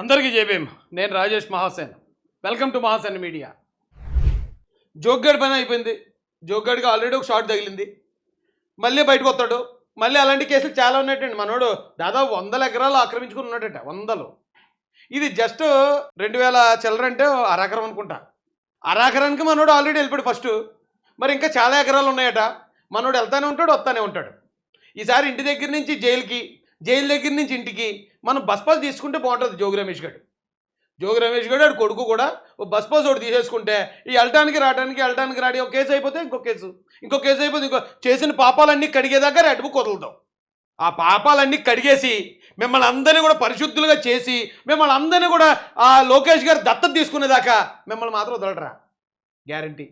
అందరికీ జేబీఎం. నేను Rajesh Mahasen. Welcome to Mahasen media. జోగ్గాడి పని అయిపోయింది. జోగ్గాడికి ఆల్రెడీ ఒక షాట్ తగిలింది. మళ్ళీ బయటకు వస్తాడు. మళ్ళీ అలాంటి కేసులు చాలా ఉన్నట్టండి. మనోడు దాదాపు 100 ఎకరాలు ఆక్రమించుకుని ఉన్నాడట. 100. ఇది జస్ట్ 2000 చిల్లరంటే అరెకరం అనుకుంటా. అరెకరానికి మనోడు ఆల్రెడీ వెళ్ళిపోయాడు ఫస్ట్. మరి ఇంకా చాలా ఎకరాలు ఉన్నాయట. మనోడు వెళ్తానే ఉంటాడు, వస్తానే ఉంటాడు. ఈసారి ఇంటి దగ్గర నుంచి జైలుకి, జైలు దగ్గర నుంచి ఇంటికి మనం బస్ పాస్ తీసుకుంటే బాగుంటుంది. జోగి రమేష్ గారు వాడు కొడుకు కూడా ఓ బస్ పాస్ ఒకటి తీసేసుకుంటే ఈ వెళ్ళటానికి రాడి ఒక కేసు అయిపోతే ఇంకో కేసు అయిపోతే ఇంకో చేసిన పాపాలన్నీ కడిగేదాకా రెడ్ బుక్ వదులుతాం. ఆ పాపాలన్నీ కడిగేసి మిమ్మల్ని అందరినీ కూడా పరిశుద్ధులుగా చేసి మిమ్మల్ని అందరినీ కూడా ఆ లోకేష్ గారు దత్తత తీసుకునేదాకా మిమ్మల్ని మాత్రం వదలరా, గ్యారంటీ.